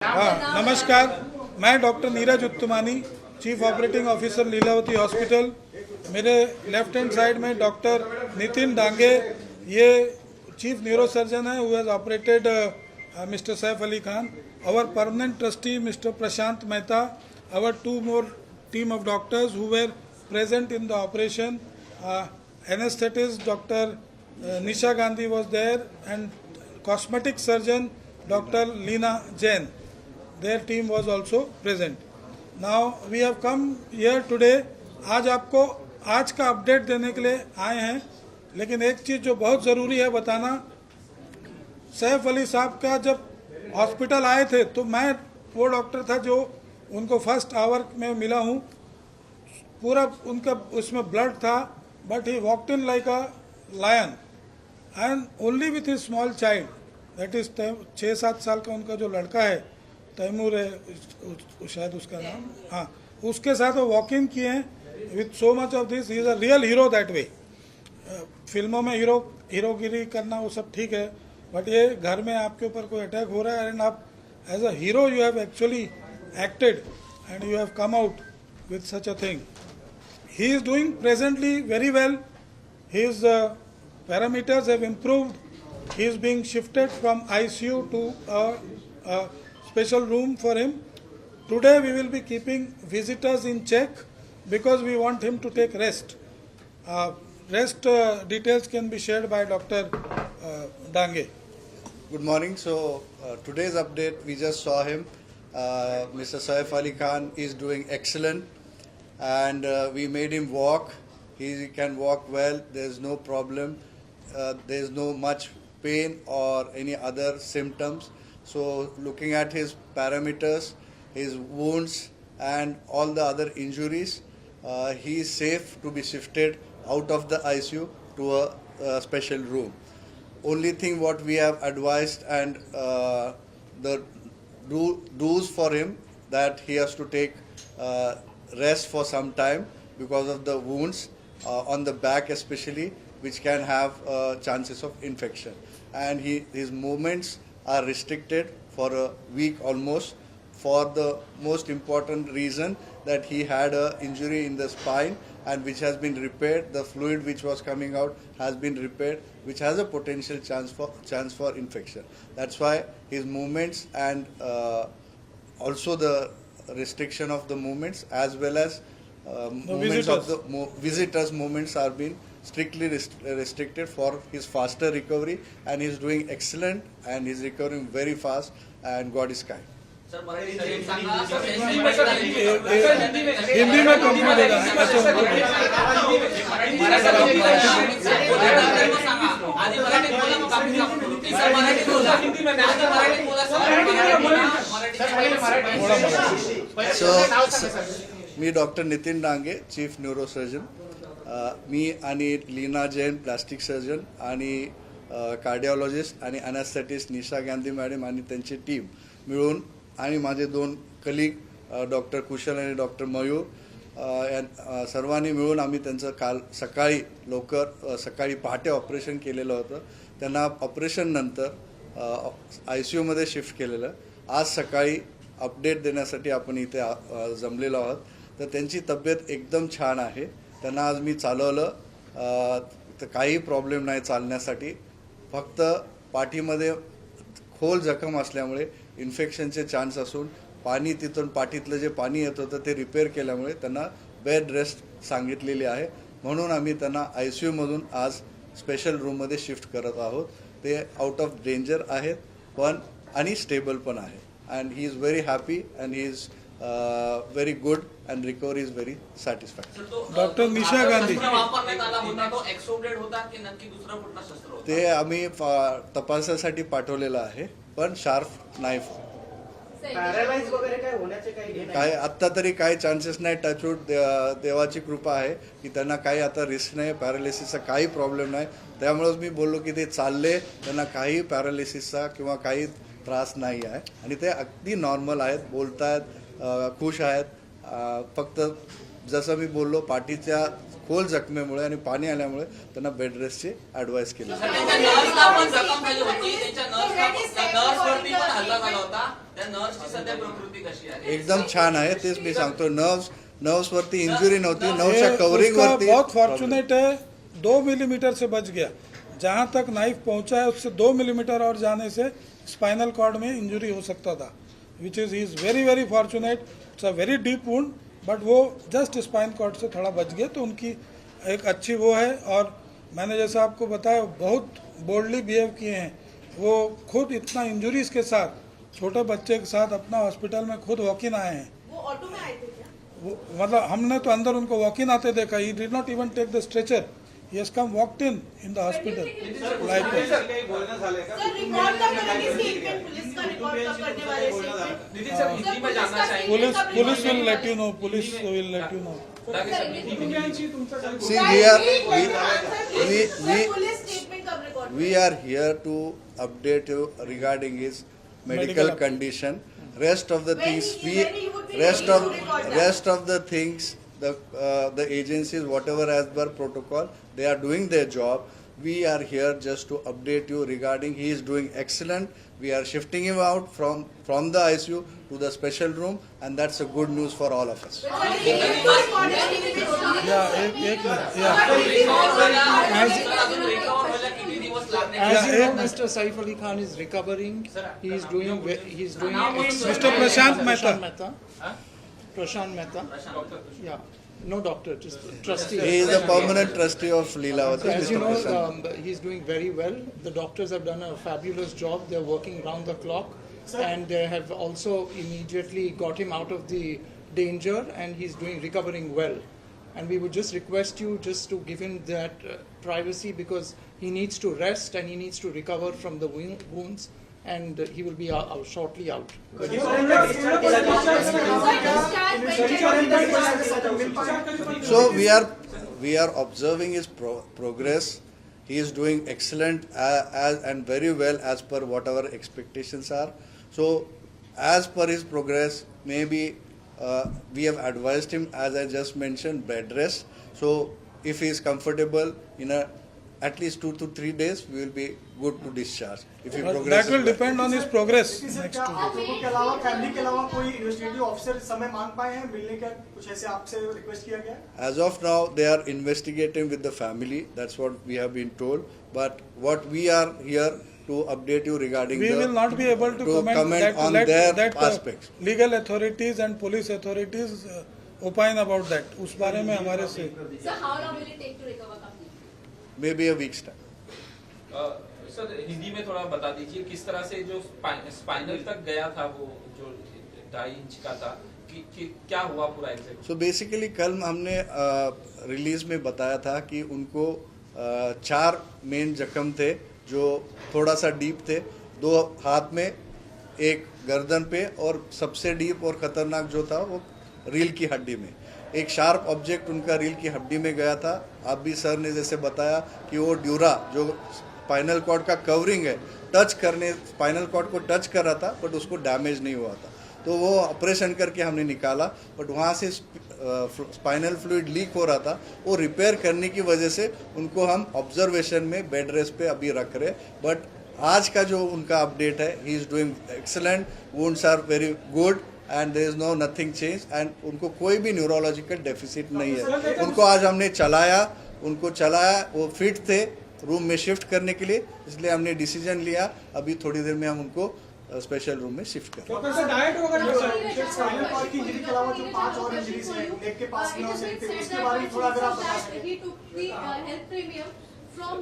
हाँ नमस्कार, मैं doctor Neeraj Uttamani, chief operating officer Lilavati hospital. मेरे लेफ्ट हैंड साइड में डॉक्टर नितिन डांगे, ये चीफ न्यूरोसर्जन है, who has operated mister Saif Ali Khan. Our permanent trustee mister Prashant Mehta, our two more team of doctors who were present in the operation. Anesthetist Dr. Nisha Gandhi was there, and cosmetic surgeon Dr. Leena Jain, their team was also present. Now we have come here today. आज आपको आज का update देने के लिए आए हैं, लेकिन एक चीज़ जो बहुत ज़रूरी है बताना, सैफ अली साहब का जब हॉस्पिटल आए थे तो मैं वो डॉक्टर था जो उनको फर्स्ट आवर में मिला हूँ। पूरा उनका उसमें ब्लड था, but he walked in like a lion and only with his small child, that is 6-7 साल का उनका जो लड़का है, तैमूर है शायद उसका नाम, हाँ, उसके साथ वो वॉक इन किए हैं with so much of this. He is a real hero that way. फिल्मों में हीरोगिरी करना वो सब ठीक है, बट ये घर में आपके ऊपर कोई अटैक हो रहा है एंड आप as a hero you have actually acted and you have come out with such a thing. He is doing presently very well. His parameters have improved. He is being shifted from ICU to a special room for him. Today we will be keeping visitors in check because we want him to take rest. Rest details can be shared by Dr. Dange. Good morning. So today's update, we just saw him. Mr. Saif Ali Khan is doing excellent, and we made him walk. He can walk well. There's no problem. There's no much pain or any other symptoms. So looking at his parameters, his wounds and all the other injuries, he is safe to be shifted out of the ICU to a special room. Only thing what we have advised and the do's for him, that he has to take rest for some time because of the wounds on the back especially, which can have chances of infection, and his movements are restricted for a week almost, for the most important reason that he had a injury in the spine, and which has been repaired. The fluid which was coming out has been repaired, which has a potential chance for infection. That's why his movements and also the restriction of the movements, as well as movements of the visitors' movements are being strictly restricted for his faster recovery, and he's doing excellent, and he's recovering very fast, and God is kind. Hindi में complete देगा। मी doctor Nitin Dange, chief neurosurgeon, मी आणि Leena Jain plastic surgeon आणि cardiologist आणि anaesthetist Nisha Gandhi madam आणि त्यांची team मिळून, आणि माझे 2 कलीग डॉक्टर कुशल आणि डॉक्टर मयूर, सर्वांनी मिळून आम्ही त्यांचं काल सकाळी सकाळी पहाटे ऑपरेशन केलेलं होतं. त्यांना ऑपरेशननंतर ICUमध्ये शिफ्ट केलेलं. आज सकाळी अपडेट देण्यासाठी आपण इथे जमलेलो आहोत. तर त्यांची तब्येत एकदम छान आहे. त्यांना आज मी चालवलं, तर काही प्रॉब्लेम नाही चालण्यासाठी. फक्त पाठीमध्ये खोल जखम असल्यामुळे इन्फेक्शनचे चान्स असून, पाणी तिथून पाठीतलं जे पाणी येत होतं ते रिपेअर केल्यामुळे त्यांना बेड रेस्ट सांगितलेली आहे. म्हणून आम्ही त्यांना ICUमधून आज स्पेशल रूममध्ये शिफ्ट करत आहोत. ते आउट ऑफ डेंजर आहेत पण आणि स्टेबल पण आहे, and he is very happy and he is very good and recovery is very satisfactory. Doctor Nisha Gandhi, ते आम्ही तपासासाठी पाठवलेलं आहे, पण शार्प नाईफ काय आत्ता तरी काही चान्सेस नाही. टचवूड, देवाची कृपा आहे की त्यांना काही आता रिस्क नाही, पॅरालिसिसचा काही प्रॉब्लेम नाही. त्यामुळेच मी बोललो की ते चालले, त्यांना काही पॅरालिसिसचा किंवा काही त्रास नाही आहे, आणि ते अगदी नॉर्मल आहेत, बोलत आहेत, खुश आहेत. फक्त जसं मी बोललो, पाठीच्या खोल जखमेमुळे आणि पाणी आल्यामुळे त्यांना बेड रेस्टची ॲडवाइस केली. त्या नर्सची सध्या प्रकृती कशी आहे? एकदम छान आहे. तेच मी सांगतो. नर्व्स वरती इंजुरी नव्हती, नर्व्सच्या ये कवरिंग उसका वरती बहुत फॉर्चुनेट है, 2 मिलीमीटर से बच गया. जहां तक नाइफ पहुंचा है उससे 2 मिलीमीटर और जाने से स्पाइनल कॉर्ड में इंजरी हो सकता था, which is he is very very fortunate. It's a very deep wound, but वो जस्ट स्पाइन कॉर्ड से थोड़ा बच गया, तो उनकी एक अच्छी वो है. और मैंने जैसा आपको बताया, बहुत बोल्डली बिहेव किए हैं. वो खुद इतना इंजुरीज के साथ छोटे बच्चे के साथ अपना हॉस्पिटल में खुद वॉक इन आए हैं. वो ऑटो में आए थे क्या? मतलब हमने तो अंदर उनको वॉक इन आते देखा. He did not even take the stretcher. He has come walked in the hospital like that. Sir record कब करेंगे स्टेटमेंट? पुलिस का रिकॉर्ड कब करने वाले स्टेटमेंट? नितिन सर, हिंदी में जानना चाहेंगे. Police will let you know. Police will let you know. ताकि सर हिंदी में See, पुलिस स्टेटमेंट कब record? we are here to update you regarding his medical Medical condition. Rest of the When things he- we when he would be ready to record that. rest of the things the agencies, whatever as per protocol, they are doing their job. We are here just to update you regarding he is doing excellent. We are shifting him out from the ICU to the special room, and that's a good news for all of us. या एक minute. या किती दिवस लागणे? As you Yeah, know, Mr. Saif Ali Khan is recovering. He is doing Mr. Prashant Mehta. Prashant Mehta. Yeah, no doctor, just trustee. He is the permanent trustee of Leelavati, So as you Mr. know, Prashant. he's doing very well. The doctors have done a fabulous job. They're working round the clock, and they have also immediately got him out of the danger, and he's recovering well. And we would just request you just to give him that privacy, because he needs to rest and he needs to recover from the wounds, and he will be shortly out. So we are observing his progress. He is doing excellent and very well as per what our expectations are. So as per his progress, maybe we have advised him, as I just mentioned, bed rest. So if he is comfortable in at least 2 to 3 days, we will be good to discharge. If he progresses That will well. depend on his progress. Sir, Next क्या 2 आप लोगों के अलावा family के अलावा कोई investigative officer समय मांग पाए हैं मिलने का? कुछ ऐसे आपसे रिक्वेस्ट किया गया है? As of now, they are investigating with the family. That's what we have been told. But what we are here to update you regarding We will not be able to comment that, on their that aspects. legal authorities and police authorities opine about that. उस बारे में हमारे से Sir, how long will it take to recover completely? Maybe a week's time. Sir Hindi में थोड़ा बता दीजिए, किस तरह से जो स्पाइनल तक गया था, वो जो 2.5 इंच का था, कि क्या हुआ पूरा एग्जैक्ट? So basically कल हमने रिलीज में बताया था कि उनको 4 मेन जख्म थे जो थोड़ा सा डीप थे. 2 हाथ में, 1 गर्दन पे, और सबसे डीप और खतरनाक जो था वो रील की हड्डी में. एक शार्प ऑब्जेक्ट उनका रील की हड्डी में गया था. आप भी सर ने जैसे बताया कि वो ड्यूरा जो स्पाइनल कॉर्ड का कवरिंग है, स्पाइनल कॉर्ड को टच कर रहा था, बट उसको डैमेज नहीं हुआ था. तो वो ऑपरेशन करके हमने निकाला, बट वहाँ से स्पाइनल फ्लूइड लीक हो रहा था. वो रिपेयर करने की वजह से उनको हम ऑब्जर्वेशन में बेड रेस्ट पे अभी रख रहे. बट आज का जो उनका अपडेट है, he is doing excellent. Wounds are very good and there is no nothing change, and उनको कोई भी न्यूरोलॉजिकल डेफिसिट नहीं है. उनको आज हमने चलाया, वो फिट थे रूम में शिफ्ट करने के लिए, इसलिए हमने डिसीजन लिया अभी थोड़ी देर में हम उनको स्पेशल रूम में शिफ्ट करें. डॉक्टर सर, डाइट वगैरह स्पाइनल कॉर्ड की इंजरी के अलावा जो 5 और इंजरीज हैं लेग के पास में हो सकते हैं, उसके बारे में थोड़ा अगर आप बता सकें. He took the health premium from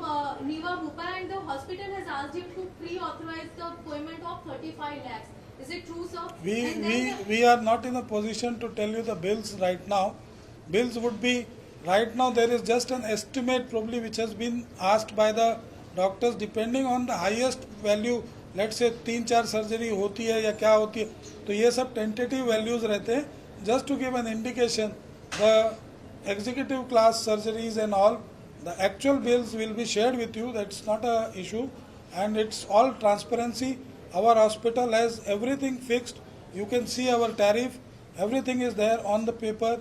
Niva Bhupa, and the hospital has asked him to pre-authorize the payment of 35 lakhs. Is it true, sir? And then we are not in a position to tell you the bills right now. Bills would be, right now there is just an estimate probably which has been asked by the doctors, depending on the highest value. Let's say 3-4 surgery होती है या क्या होती है, तो ये सब tentative values रहते हैं. Just to give an indication, the executive class surgeries and all, the actual bills will be shared with you. That's not a issue, and it's all transparency. Our hospital has everything fixed. You can see our tariff. Everything is there on the paper.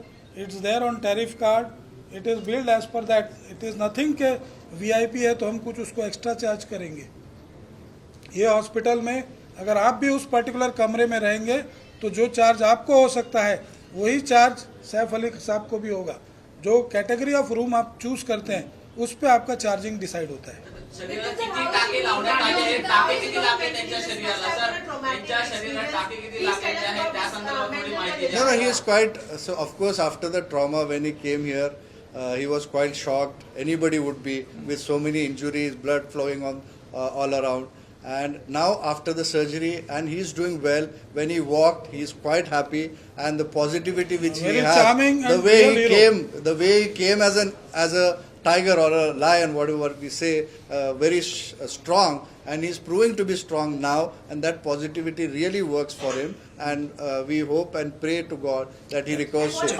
It's there on tariff card. It is billed as per that. It is nothing के VIP है तो हम कुछ उसको extra charge करेंगे. ये hospital में अगर आप भी उस पर्टिकुलर कमरे में रहेंगे तो जो चार्ज आपको हो सकता है वही चार्ज सैफ अली साहब को भी होगा। जो कैटेगरी ऑफ रूम आप चूज करते हैं उस पे आपका चार्जिंग डिसाइड होता है। शरीरात किती टाके लावण्यात आले आहेत, टाके किती लागले त्यांच्या शरीराला सर, त्यांच्या शरीरात टाके किती लागायचे आहेत त्या संदर्भात थोडी माहिती द्या. No, he is quite, so of course after the trauma when he came here, he was quite shocked. Anybody would be, with so many injuries, blood flowing on all around. And now after the surgery, and he is doing well. When he walked, he is quite happy, and the positivity which he Very has, charming the and way real he hero. came, the way he came as a tiger or a lion, whatever we say, very strong, and he's proving to be strong now, and that positivity really works for him. And we hope and pray to God that he recovers soon.